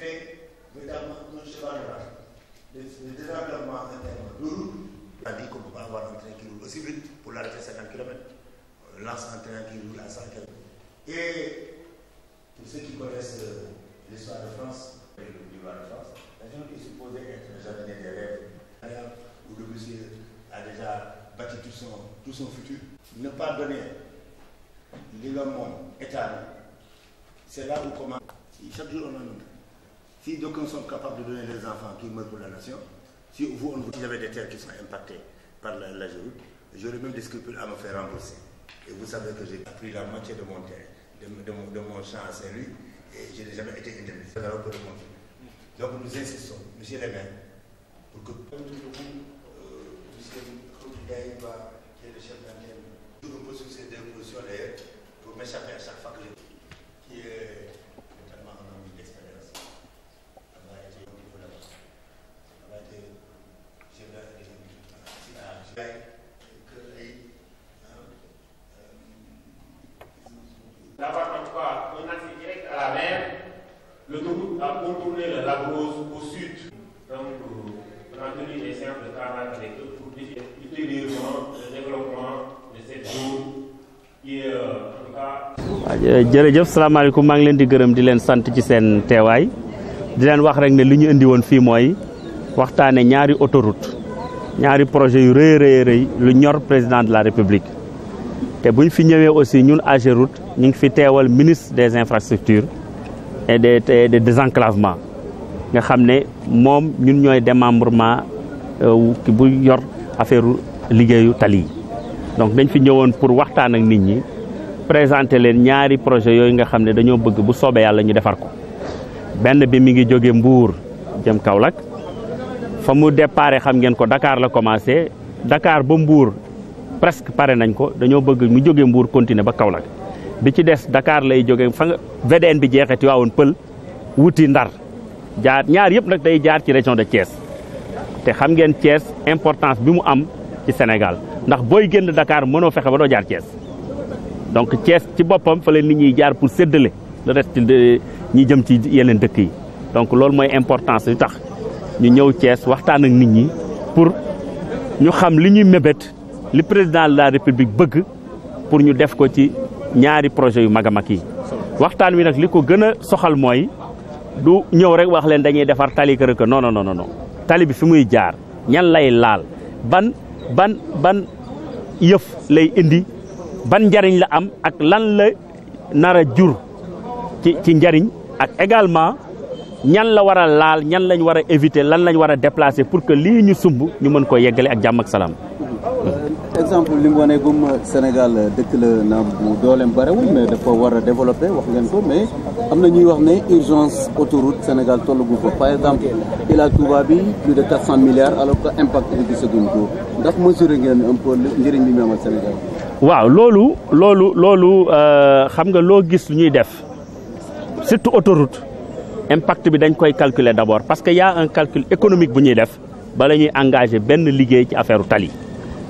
fait véritablement un cheval de bataille. Le désenclavement interne de route a dit qu'on ne peut pas avoir un train qui roule aussi vite pour l'arrêter à 50 km. On lance un train qui roule à 100 km. Et pour ceux qui connaissent l'histoire de France, l'histoire de France, la région qui est supposée être le jardinier des rêves, où le monsieur a déjà bâti tout son futur. Ne pas donner l'homme état, c'est là où commence. Chaque jour on en a. Si d'aucuns sont capables de donner des enfants qui meurent pour la nation, si vous avez des terres qui sont impactées par la Géroute, j'aurais même des scrupules à me faire rembourser. Et vous savez que j'ai pris la moitié de mon terre, de mon champ à Saint-Louis, et je n'ai jamais été indemnisé. Donc nous insistons, monsieur le maire, pour que monsieur Gaïba, qui est le chef d'antenne, je repose sur ces deux positions d'ailleurs, pour m'échapper à chaque fois que qui est tellement un homme d'expérience. D'avoir en tout cas un accès direct à la mer, l'autoroute a contourné le lac Rose au sud. Donc, on a tenu des séances de travail avec eux pour ultérieurement le développement de cette zone qui est en tout cas. jërëjëf salaamaaleykum maa ngi leen di gërëm di leen sant ci seen teewaay di leen wax rek ne li ñu indi woon fii mooy waxtaane ñaari autoroute ñaari projet yu rëy lu ñor président de la république te buñ fi ñëwee aussi ñun AGEROUTE ñu ngi fi teewal ministre des infrastructures et des désenclavement nga xam ne moom ñun ñooy démembrement ki bu yor affaire liggéeyu tali yi donc dañ fi ñëwoon pour waxtaan ak nit ñi présenter leen ñaari projet yooyu nga xam ne dañoo bëgg bu soobee yàlla ñu defar ko benn bi mi ngi jóge Mbour jëm Kaolack fa mu déparé xam ngeen ko Dakar la commencé Dakar ba Mbour presque pare nañ ko dañoo bëgg mu jóge Mbour continuer ba Kaolack bi ci des Dakar lay jóge fa nga VDN bi jeexee Tivaouane Peulh wuti Ndar jaar ñaar yëpp nag day jaar ci région de Thiès te xam ngeen Thiès importance bi mu am ci Sénégal ndax booy génn Dakar mënoo fexe ba doo jaar Thiès donc Thiès ci boppam fa la nit ñi jaar pour séddale le reste ñi jëm ci yeneen dëkk yi donc loolu mooy importance li tax ñu ñëw Thiès waxtaan ak nit ñi pour ñu xam li ñuy mébét li président de la république bëgg pour ñu def ko ci ñaari projet yu mag a mag yi waxtaan wi nag li ko gën a soxal mooy du ñëw rek wax leen dañuy defar tali kër que non tali bi fi muy jaar ñan lay laal ban yëf lay indi ban njariñ la am ak lan la nar a jur ci njariñ ak également ñan la war a laal ñan lañ war a éviter lan lañ war a déplacer pour que lii ñu sumb ñu mën ko yeggale ak jàmm ak salaam. exemple li mu wane gum Sénégal dëkk la na bu dooleem barewul mais dafa war a développer wax ngeen ko mais am na ñuy wax ne urgence autoroute Sénégal tollagu ko par exemple Ila Touba bi plus de 400 milliards alors que impact bi gisaguñ ko ndax mesuré ngeen un peu njëriñ bi mu amal Sénégal. waaw loolu xam nga loo gis lu ñuy def surtout autoroute impact bi dañ koy calculer d'abord parce que y a un calcul économique bu ñuy def bala ñuy engagé benn liggéey ci affaire tali.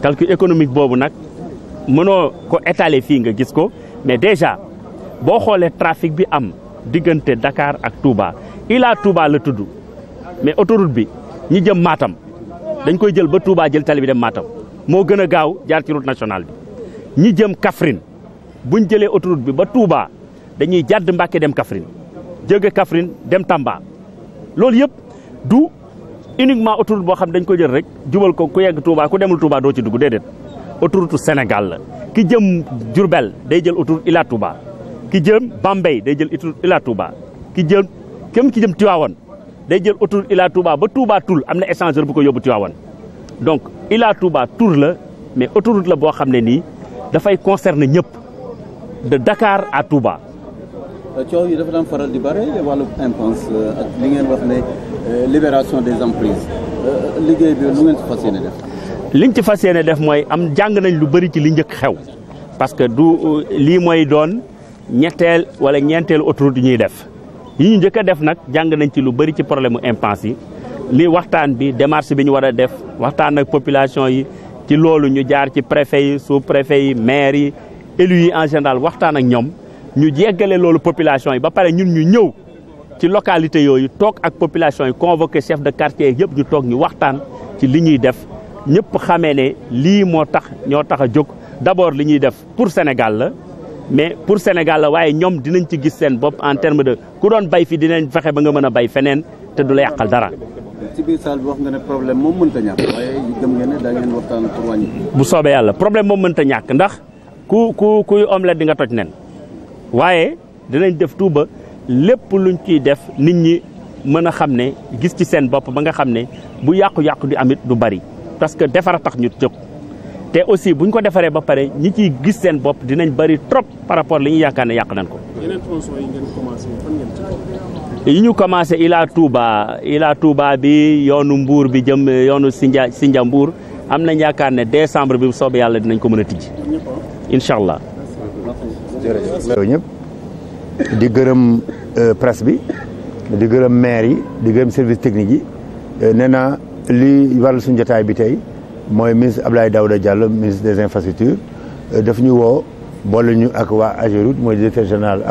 calcul économique boobu nag mënoo ko étaler fii nga gis ko mais déjà boo xoolee trafic bi am diggante Dakar ak Touba Ila Touba la tudd mais autoroute bi ñi jëm Matam dañ koy jël ba Touba jël tali bi dem Matam moo gën a gaaw jaar ci route nationale bi ñi jëm Kaffrine buñ jëlee autoroute bi ba Touba dañuy jàdd Mbàkke dem Kaffrine jóge Kaffrine dem Tamba loolu yëpp du uniquement autoroute boo xam dañ ko jël rek jubal ko ku yegg Touba ku demul Touba doo ci dugg déedéet autoroute Sénégal la ki jëm Diourbel day jël autoroute Ila Touba ki jëm Bambey day jël autoroute Ila Touba ki jëm Tivaouane day jël autoroute Ila Touba ba Touba Toul am na échangeur bu ko yóbbu Tivaouane donc Ila Touba Tour la mais autoroute la boo xam ne nii dafay concerner ñëpp de Dakar à Touba. coow yi dafa daan faral di bare wàllu impense ak li ngeen wax ne libération des emprises liggéey bi lu ngeen ci fas yéene def. liñ ci fas yéene def mooy jàng nañ lu bëri ci li njëkk xew parce que lii mooy doon ñetteel wala ñeenteelu autoroute yi ñuy def yi ñu njëkk a def nag jàng nañ ci lu bëri ci problème mu impense yi li waxtaan bi démarche bi ñu war a def waxtaan ak population yi ci loolu ñu jaar ci préfet yi sous préfet yi maire yi élus yi en général waxtaan ak ñoom ñu yeggale loolu population yi ba pare ñun ñu ñëw ci localité yooyu toog ak population yi convoqué chef de quartier yëpp ñu toog ñu waxtaan ci li ñuy def ñëpp xamee ne lii moo tax ñoo tax a jóg d'abord li ñuy def pour Sénégal la mais pour Sénégal la waaye ñoom dinañ ci gis seen bopp en terme de ku doon bay fi dinañ fexe ba nga mën a bay feneen te du la yàqal dara. ci biir salle bi wax nga ne problème moom mënta ñàkk waaye gëm ngeen ne da ngeen waxtaan pour wàññi. bu soobee yàlla problème moom mënta ñàkk ndax kuy omelette di nga toj nen waaye dinañ def tout ba lépp luñ ciy def nit ñi mën a xam ne gis ci seen bopp ba nga xam ne bu yàqu-yàqu di amit du bari parce que defar a tax ñu jóg te aussi buñ ko defaree ba pare ñi ciy gis seen bopp dinañ bari trop par rapport li ñu yaakaar ne yàq nañ ko. yeneen tronçons yi ngeen commencé fan ngeen ci yi ñu commencé Ila Touba bi yoonu Mbour bi jëm yoonu Sindia Mbour am nañ yaakaar ne décembre bi bu soobee yàlla dinañ ko mën a tijji incha allah. jërëjëf ñëpp di gërëm presse bi di gërëm maire yi di gërëm service technique yi nee naa li waral suñu jotaay bi tey mooy ministre Abdoulaye Daouda Diallo ministre des infrastructures daf ñu woo boole ñu ak waa AGEROUTE mooy directeur général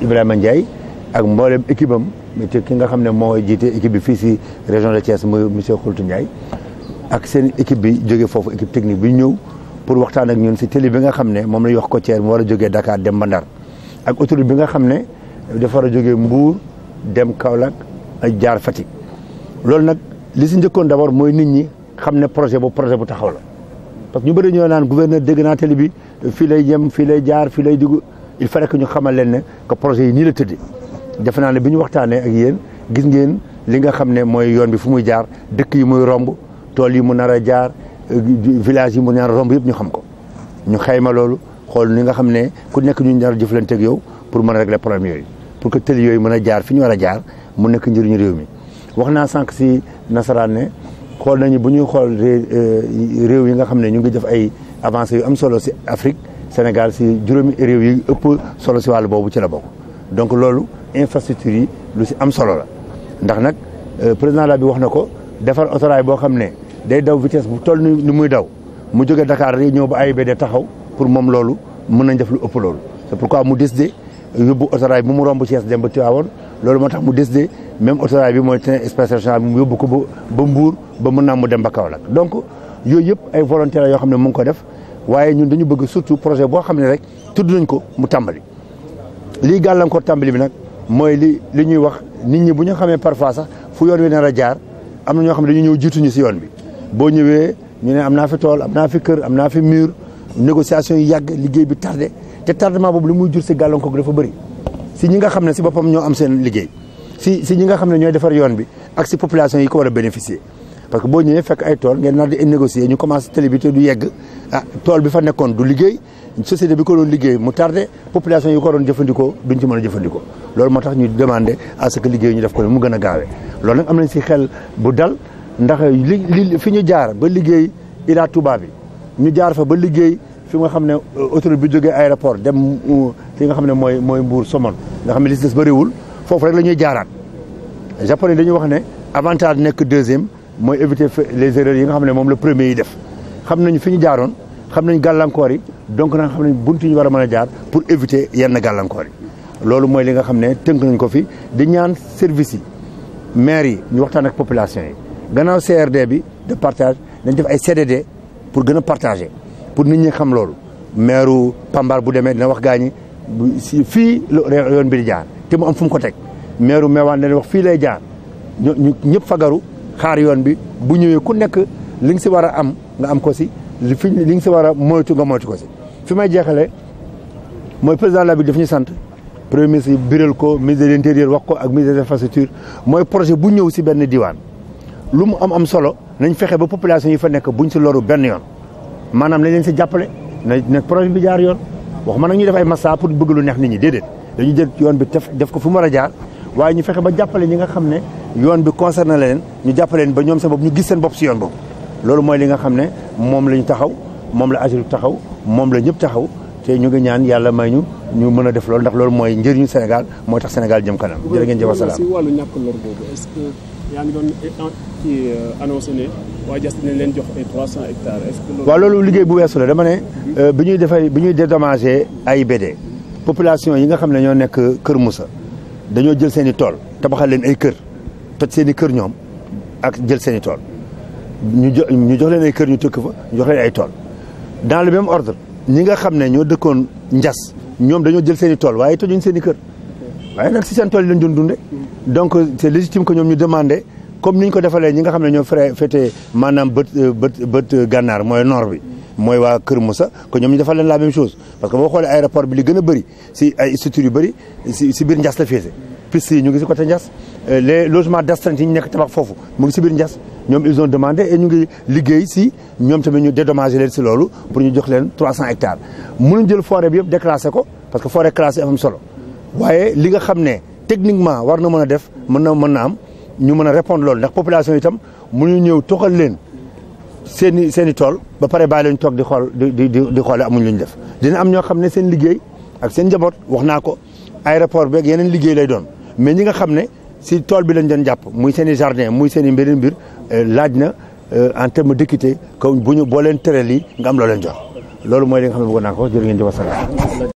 Ibrahima Ndiaye ak mboolem équipe am te ki nga xam ne moo jiite équipe bi fii si région de Thiès muy monsieur Khoultou Ndiaye ak seen équipe bi jógee foofu équipe technique bi ñëw pour waxtaan ak ñun si télé bi nga xam ne moom la ñuy wax Côtière mu war a jógee Dakar dem ba Ndar ak autoroute bi nga xam ne dafa war a jógee Mbour dem Kaolack ak jaar Fatick loolu nag li si njëkkoon d'abord mooy nit ñi xam ne projet bu taxaw la parce que ñu bëri ñoo naan gouverneur dégg naa télé bi fii lay jëm fii lay jaar fii lay dugg il fallait que ñu xamal leen ne que projet yi nii la tëddee defe naa ne bi ñu waxtaanee ak yéen gis ngeen li nga xam ne mooy yoon bi fu muy jaar dëkk yi muy romb tool yi mu nar a jaar village yi mu nar a romb yëpp ñu xam ko ñu xayma loolu xool ni nga xam ne ku nekk ñu nar a jëflante ak yow pour mën a régler problème yooyu pour que tëli yooyu mën a jaar fi ñu war a jaar mu nekk njëriñu réew mi wax naa sànq si nasaraan ne xool nañu bu ñuy xool réew yi nga xam ne ñu ngi def ay avancées yu am solo si Afrique Sénégal si juróomi réew yi ëpp solo si wàllu boobu ci la bokk donc loolu infrastructure yi lu si am solo la ndax nag président la bi wax na ko defar autorail boo xam ne day daw vitesse bu toll ni muy daw mu jógee Dakar rek ñëw ba AIBD taxaw pour moom loolu mën nañ def lu ëpp loolu c'est pourquoi mu décidé yóbbu autorail bu mu romb Thiès dem ba Tivaouane loolu moo tax mu décidé même autorail bi mooy train express régional bi mu yóbbu ko ba Mbour ba mën naa mu dem ba Kaolack donc yooyu yëpp ay volontaires yoo xam ne mu ngi ko def waaye ñun dañu bëgg surtout projet boo xam ne rek tudd nañ ko mu tàmbali lii gàllankoor tàmbali bi nag mooy li ñuy wax nit ñi bu ñu xamee parfois sax fu yoon wi nar a jaar am na ñoo xam ne dañu ñëw jiituñu si yoon bi boo ñëwee ñu ne am naa fi tool am naa fi kër am naa fi mur négociation yi yàgg liggéey bi tardé te tardement boobu li muy jur si gàllankoor bi dafa bëri si ñi nga xam ne si boppam ñoo am seen liggéey si ñi nga xam ne ñooy defar yoon bi ak si population yi ko war a bénéficier parce que boo ñëwee fekk ay tool ngeen nar di négocier ñu commencé télé bi te du yegg tool bi fa nekkoon du liggéey société bi ko doon liggéey mu tardé population yi ko doon jëfandikoo duñ ci mën a jëfandikoo loolu moo tax ñu demandé à ce que liggéey ñu def ko mu gën a gaawee loolu nag am nañ si xel bu dal ndax li fi ñu jaar ba liggéey Ila Touba bi ñu jaar fa ba liggéey fi nga xam ne autoroute bi jógee aéroport dem fi nga xam ne mooy Mbour Somone nga xam ne li si des bëriwul foofu rek la ñuy jaaraat japonais dañuy wax ne avantage nekk deuxième mooy éviter les erreurs yi nga xam ne moom la premier yi def xam nañu fi ñu jaaroon xam nañ gàllankoor yi donc nag xam nañ buntu ñu war a mën a jaar pour éviter yenn gàllankoor yi loolu mooy li nga xam ne tënk nañ ko fi di ñaan service yi maire yi ñu waxtaan ak population yi gannaaw CRD bi de partage dañ def ay CDD pour gën a partager pour nit ñi xam loolu maire Pambar bu demee dina wax gaa ñi fii yoon bi di jaar te mu am fu mu ko teg maire Mewane dina wax fii lay jaar ñu ñëpp fagaru xaar yoon bi bu ñëwee ku nekk li nga si war a am nga am ko si li nga si war a moytu nga moytu ko si fi may jeexalee mooy président la bi daf ñu sant premier ministre biral ko ministre de l'intérieur wax ko ak ministre des infrastructures mooy projet bu ñëw si benn diwaan lu mu am solo nañ fexe ba population yi fa nekk buñ si loru benn yoon maanaam nañ leen si jàppale na projet bi jaar yoon waxuma nag ñu def ay massa pour bëgg lu neex nit ñi déedéet dañu jël yoon bi def ko fu mu war a jaar waaye ñu fexe ba jàppale ñi nga xam ne yoon bi concerné leen ñu jàppale leen ba ñoom seen bopp ñu gis seen bopp si yoon boobu loolu mooy li nga xam ne moom la ñu taxaw moom la AGEROUTE taxaw moom la ñëpp taxaw te ñu ngi ñaan yàlla may ñu mën a def loolu ndax loolu mooy njëriñu Sénégal mooy tax Sénégal jëm kanam jërë ngeen jëf wasalaam. si wàllu ñàkk lor boobu est-ce que yaa ngi doon annoncé ne waa Diass dinañ leen jox ay 300 hectares est-ce que waaw loolu liggéey bu weesu la dama ne bi ñuy dédommagé AIBD population yi nga xam ne ñoo nekk Kër Moussa dañoo jël seen i tool tabaxal leen ay kër toj seen i kër ñoom ak jël seen i tool ñu jox leen ay kër ñu tëkk fa ñu jox leen ay tool dans le même ordre ñi nga xam ne ñoo dëkkoon Njas ñoom dañoo jël seen i tool waaye tojuñ seen i kër waaye nag si seen tool yi lañ doon dunde donc c'est légitime que ñoom ñu demandé comme ni ñu ko defalee ñi nga xam ne ñoo féetee maanaam bët gànnaar mooy nord bi mooy waa Kër Moussa que ñoom ñu defal leen la même chose parce que boo xoolee aéroport bi li gën a bëri si ay structures yu bëri si biir Njas la féete piste yi ñu ngi si côté Njas les logements d'astreinte yi ñu nekk tabax foofu mu ngi si biir Njas ñoom ils ont demandé et ñu ngi liggéey si ñoom tamit ñu dédommager leen si loolu pour ñu jox leen 300 hectares mënuñ jël forêt bi yëpp déclassé ko parce que forêt classée am solo waaye li nga xam ne techniquement war na mën a def mën na am ñu mën a répondre loolu ndax population itam mënuñu ñëw toxal leen seen i tool ba pare bàyyi lañ toog di xool di xoole amuñ lu ñu def dina am ñoo xam ne seen liggéey ak seen njaboot wax naa ko aéroport beeg yeneen liggéey lay doon mais ñi nga xam ne si tool bi lañ doon jàpp muy seen i jardin muy seen i mbir laaj na en terme d'équité comme boo leen tere lii nga am loo leen jox loolu mooy li nga xam ne bëggoon naa ko jërë ngeen jëf wasalaam